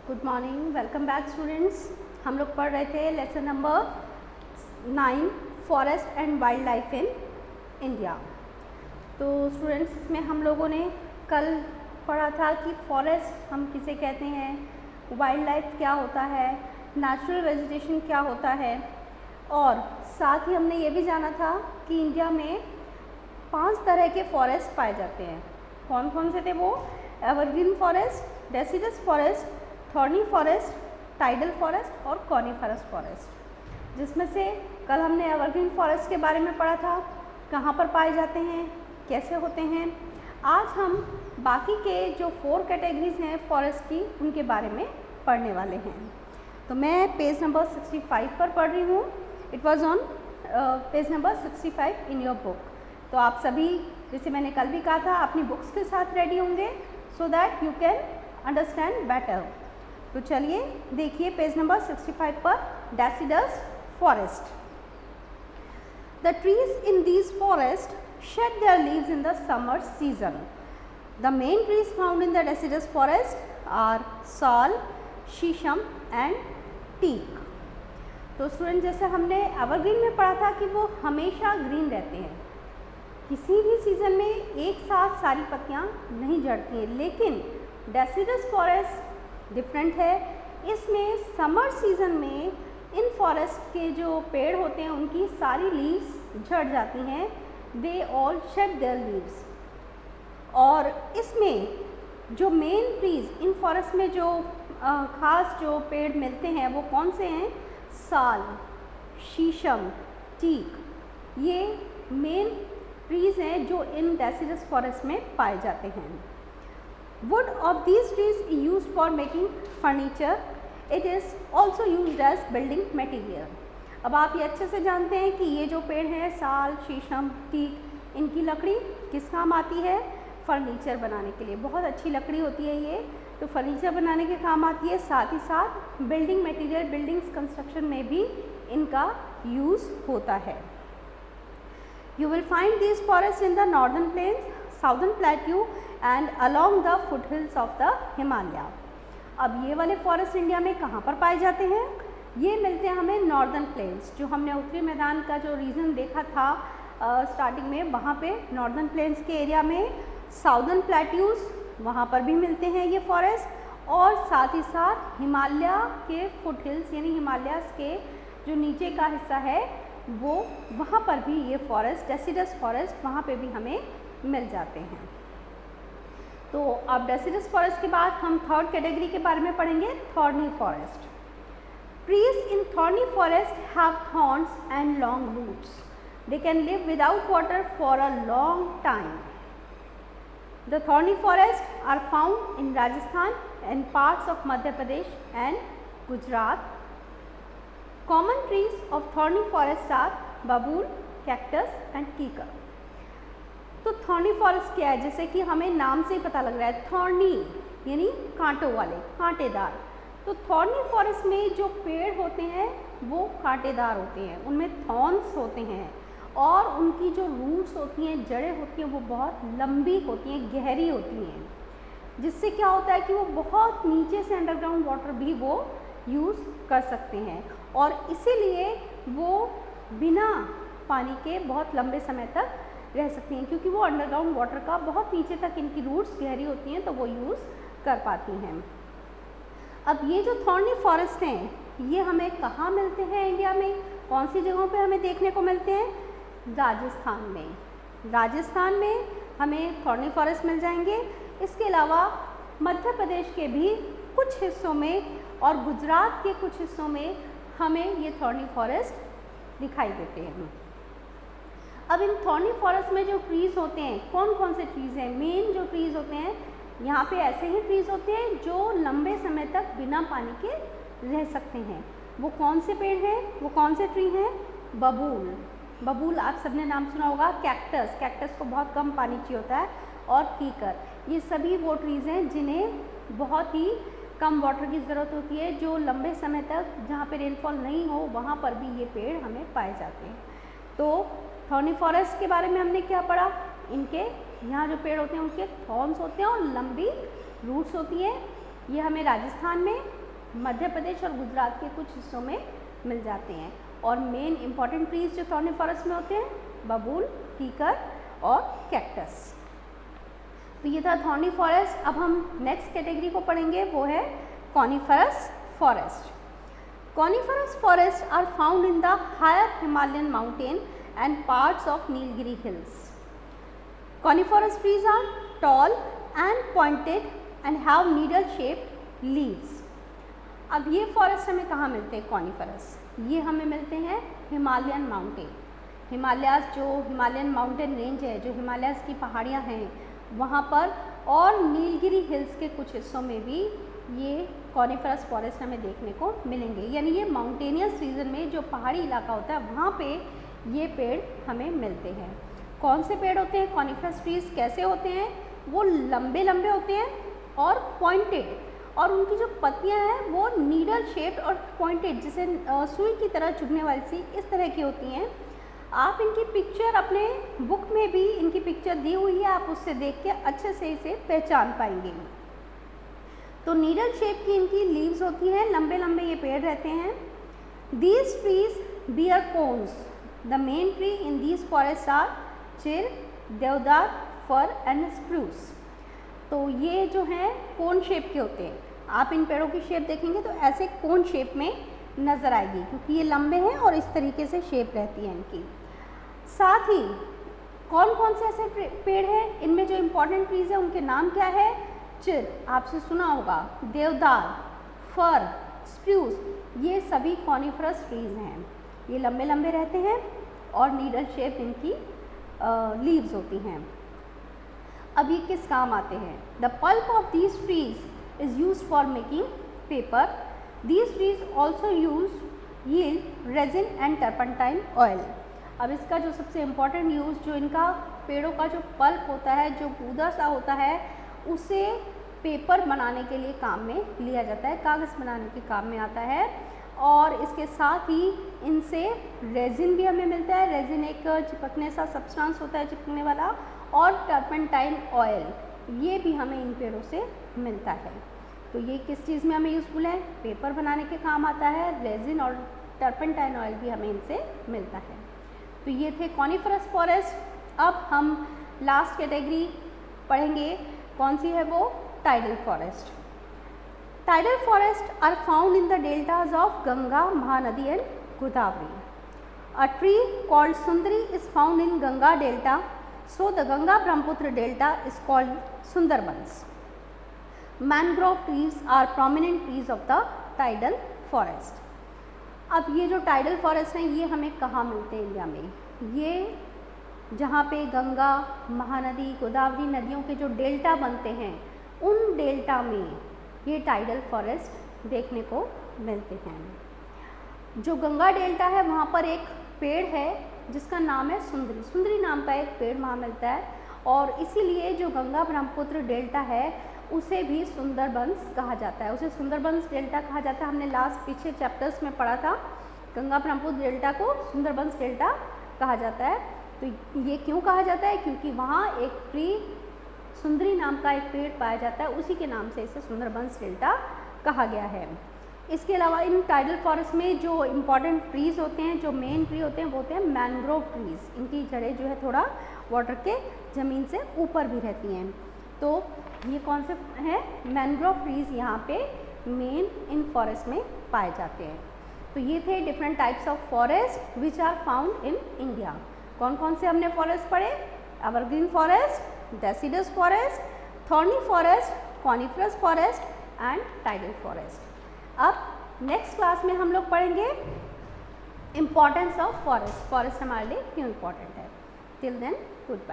Good morning, welcome back students. हम लोग पढ़ रहे थे lesson number 9 forest and wild life in India. तो स्टूडेंट्स, इसमें हम लोगों ने कल पढ़ा था कि फॉरेस्ट हम किसे कहते हैं, वाइल्ड लाइफ क्या होता है, नेचुरल वेजिटेशन क्या होता है, और साथ ही हमने ये भी जाना था कि इंडिया में 5 तरह के फॉरेस्ट पाए जाते हैं। कौन कौन से थे वो? Evergreen forest, deciduous forest, thorny forest, tidal forest और कॉनिफरस फॉरेस्ट। जिसमें से कल हमने एवरग्रीन फॉरेस्ट के बारे में पढ़ा था, कहाँ पर पाए जाते हैं, कैसे होते हैं। आज हम बाकी के जो 4 कैटेगरीज हैं फॉरेस्ट की, उनके बारे में पढ़ने वाले हैं। तो मैं पेज नंबर 65 पर पढ़ रही हूँ। It was on page number 65 in your book. तो आप सभी, जैसे मैंने कल भी कहा था, अपनी बुक्स के साथ रेडी होंगे so that you can understand better. तो चलिए देखिए पेज नंबर 65 पर, deciduous forest. The trees in these forest shed their leaves in the summer season. The main trees found in the deciduous forest are sal, शीशम and teak. तो student, जैसे हमने evergreen में पढ़ा था कि वो हमेशा ग्रीन रहते हैं, किसी भी सीज़न में एक साथ सारी पत्तियां नहीं झड़ती हैं। लेकिन डेसिडस फॉरेस्ट डिफरेंट है। इसमें समर सीज़न में इन फॉरेस्ट के जो पेड़ होते हैं उनकी सारी लीव्स झड़ जाती हैं। They all shade there leaves. और इसमें जो मेन ट्रीज इन फॉरेस्ट में जो खास जो पेड़ मिलते हैं वो कौन से हैं? साल, शीशम, टीक। ये मेन ट्रीज हैं जो इन डेसिडस फॉरेस्ट में पाए जाते हैं। Wood of these trees is used for making furniture. It is also used as building material. अब आप ये अच्छे से जानते हैं कि ये जो पेड़ हैं, साल, शीशम, टीक, इनकी लकड़ी किस काम आती है? फर्नीचर बनाने के लिए। बहुत अच्छी लकड़ी होती है ये, तो फर्नीचर बनाने के काम आती है। साथ ही साथ बिल्डिंग मटेरियल, बिल्डिंग्स कंस्ट्रक्शन में भी इनका यूज़ होता है। You will find this forest in the northern plains, southern plateau and along the foot hills of the Himalaya. अब ये वाले फॉरेस्ट इंडिया में कहाँ पर पाए जाते हैं? ये मिलते हैं हमें नॉर्दर्न प्लेन्स, जो हमने उत्तरी मैदान का जो रीजन देखा था स्टार्टिंग में, वहाँ पे नॉर्दर्न प्लेन्स के एरिया में। साउदर्न प्लेट्यूज, वहाँ पर भी मिलते हैं ये फॉरेस्ट। और साथ ही साथ हिमालय के फुट हिल्स, यानी हिमालयाज़ के जो नीचे का हिस्सा है वो, वहाँ पर भी ये फॉरेस्ट, डेसिडस फॉरेस्ट, वहाँ पे भी हमें मिल जाते हैं। तो अब डेसिडस फॉरेस्ट के बाद हम 3rd कैटेगरी के बारे में पढ़ेंगे, thorny forest. Trees in thorny forest have thorns and long roots. They can live without water for a long time. The thorny forests are found in Rajasthan and parts of Madhya Pradesh and Gujarat. Common trees of thorny forest are babool, cactus and kikar. तो thorny forest क्या है? जैसे कि हमें नाम से ही पता लग रहा है, थॉर्नी यानी कांटों वाले, कांटेदार। तो थॉर्नी फॉरेस्ट में जो पेड़ होते हैं वो कांटेदार होते हैं, उनमें थॉर्न्स होते हैं, और उनकी जो रूट्स होती हैं, जड़ें होती हैं, वो बहुत लंबी होती हैं, गहरी होती हैं, जिससे क्या होता है कि वो बहुत नीचे से अंडरग्राउंड वाटर भी वो यूज़ कर सकते हैं। और इसीलिए वो बिना पानी के बहुत लंबे समय तक रह सकती हैं, क्योंकि वो अंडरग्राउंड वाटर का बहुत नीचे तक इनकी रूट्स गहरी होती हैं, तो वो यूज़ कर पाती हैं। अब ये जो थॉर्नी फॉरेस्ट हैं, ये हमें कहाँ मिलते हैं इंडिया में? कौन सी जगहों पे हमें देखने को मिलते हैं? राजस्थान में। राजस्थान में हमें थॉर्नी फॉरेस्ट मिल जाएंगे। इसके अलावा मध्य प्रदेश के भी कुछ हिस्सों में और गुजरात के कुछ हिस्सों में हमें ये थॉर्नी फॉरेस्ट दिखाई देते हैं। अब इन थॉर्नी फॉरेस्ट में जो ट्रीज़ होते हैं, कौन कौन से ट्रीज़ हैं? मेन जो ट्रीज़ होते हैं यहाँ पे ऐसे ही ट्रीज होते हैं जो लंबे समय तक बिना पानी के रह सकते हैं। वो कौन से पेड़ हैं? वो कौन से ट्री हैं? बबूल, बबूल आप सबने नाम सुना होगा। कैक्टस, कैक्टस को बहुत कम पानी चाहिए होता है। और कीकर, ये सभी वो ट्रीज़ हैं जिन्हें बहुत ही कम वाटर की ज़रूरत होती है, जो लंबे समय तक जहाँ पे रेनफॉल नहीं हो वहाँ पर भी ये पेड़ हमें पाए जाते हैं। तो थॉर्नी फॉरेस्ट के बारे में हमने क्या पढ़ा? इनके यहाँ जो पेड़ होते हैं उनके थॉर्न्स होते हैं और लंबी रूट्स होती हैं, ये हमें राजस्थान में, मध्य प्रदेश और गुजरात के कुछ हिस्सों में मिल जाते हैं। और मेन इंपॉर्टेंट ट्रीज जो थॉर्नी फॉरेस्ट में होते हैं, बबूल, कीकर और कैक्टस। तो ये था थॉर्नी फॉरेस्ट। अब हम नेक्स्ट कैटेगरी को पढ़ेंगे, वो है coniferous forest. Coniferous forests are found in the higher Himalayan mountain and parts of Nilgiri hills. Coniferous trees are tall and pointed and have needle-shaped leaves. अब ये फॉरेस्ट हमें कहाँ मिलते हैं? कॉनिफरस ये हमें मिलते हैं हिमालयन माउंटेन, हिमालयाज जो हिमालयन माउंटेन रेंज है, जो हिमालयाज की पहाड़ियाँ हैं वहाँ पर, और नीलगिरी हिल्स के कुछ हिस्सों में भी ये कॉनिफरस फॉरेस्ट हमें देखने को मिलेंगे। यानी ये माउंटेनियस रीजन में जो पहाड़ी इलाका होता है वहाँ पे ये पेड़ हमें मिलते हैं। कौन से पेड़ होते हैं? कॉनिफरस ट्रीज कैसे होते हैं? वो लंबे लंबे होते हैं और पॉइंटेड, और उनकी जो पत्तियाँ हैं वो नीडल शेप्ड और पॉइंटेड, जैसे सुई की तरह चुभने वाली सी इस तरह की होती हैं। आप इनकी पिक्चर अपने बुक में भी इनकी पिक्चर दी हुई है, आप उससे देख के अच्छे से इसे पहचान पाएंगे। तो नीडल शेप की इनकी लीव्स होती हैं, लंबे लंबे ये पेड़ रहते हैं। These trees bear cones. The main tree in these forest are chir, deodar, for and spruce. तो ये जो हैं कोन शेप के होते हैं। आप इन पेड़ों की शेप देखेंगे तो ऐसे कोन शेप में नज़र आएगी, क्योंकि ये लंबे हैं और इस तरीके से शेप रहती है इनकी। साथ ही कौन कौन से ऐसे पेड़ हैं? इनमें जो इम्पोर्टेंट ट्रीज हैं उनके नाम क्या है? चिर, आपसे सुना होगा, देवदार, फर, स्प्रूस, ये सभी कॉनिफरस ट्रीज हैं। ये लंबे लंबे रहते हैं और नीडल शेप इनकी लीव्स होती हैं। अब ये किस काम आते हैं? The pulp of these trees is used for making paper. These trees also yield resin and turpentine oil. अब इसका जो सबसे इम्पॉर्टेंट यूज़, जो इनका पेड़ों का जो पल्प होता है, जो गूदा सा होता है, उसे पेपर बनाने के लिए काम में लिया जाता है, कागज़ बनाने के काम में आता है। और इसके साथ ही इनसे रेजिन भी हमें मिलता है। रेजिन एक चिपकने सा सब्सटेंस होता है, चिपकने वाला, और टर्पेंटाइन ऑयल, ये भी हमें इन पेड़ों से मिलता है। तो ये किस चीज़ में हमें यूज़फुल है? पेपर बनाने के काम आता है। रेजिन और टर्पेंटाइन ऑयल भी हमें इनसे मिलता है। तो ये थे कॉनिफरस फॉरेस्ट। अब हम लास्ट कैटेगरी पढ़ेंगे, कौन सी है वो? Tidal forest. Tidal forest are found in the deltas of Ganga, Mahanadi and Godavari. A tree called sundari is found in Ganga delta, so the Ganga Brahmaputra delta is called Sundarbans. Mangrove trees are prominent trees of the tidal forest. अब ये जो tidal forest हैं ये हमें कहाँ मिलते हैं India में? ये जहाँ पे गंगा, महानदी, गोदावरी नदियों के जो डेल्टा बनते हैं उन डेल्टा में ये टाइडल फॉरेस्ट देखने को मिलते हैं। जो गंगा डेल्टा है वहाँ पर एक पेड़ है जिसका नाम है सुंदरी। सुंदरी नाम का एक पेड़ वहाँ मिलता है, और इसीलिए जो गंगा ब्रह्मपुत्र डेल्टा है उसे भी सुंदरबंस कहा जाता है। उसे सुंदरबंस डेल्टा कहा जाता है। हमने लास्ट पीछे चैप्टर्स में पढ़ा था, गंगा ब्रह्मपुत्र डेल्टा को सुंदरबंस डेल्टा कहा जाता है। तो ये क्यों कहा जाता है? क्योंकि वहाँ एक ट्री सुंदरी नाम का एक पेड़ पाया जाता है, उसी के नाम से इसे सुंदरबंस डेल्टा कहा गया है। इसके अलावा इन टाइडल फॉरेस्ट में जो इम्पॉर्टेंट ट्रीज़ होते हैं, जो मेन ट्री होते हैं, वो होते हैं मैनग्रोव ट्रीज़। इनकी जड़ें जो है थोड़ा वाटर के ज़मीन से ऊपर भी रहती हैं। तो ये कौन से हैं? मैनग्रोव ट्रीज़ यहाँ पे मेन इन फॉरेस्ट में पाए जाते हैं। तो ये थे different types of forest which are found in India. कौन कौन से हमने फॉरेस्ट पढ़े? Evergreen forest, deciduous forest, thorny forest, coniferous forest and tidal forest. अब नेक्स्ट क्लास में हम लोग पढ़ेंगे इम्पॉर्टेंस ऑफ फॉरेस्ट। फॉरेस्ट हमारे लिए क्यों इम्पॉर्टेंट है। Till then, good bye.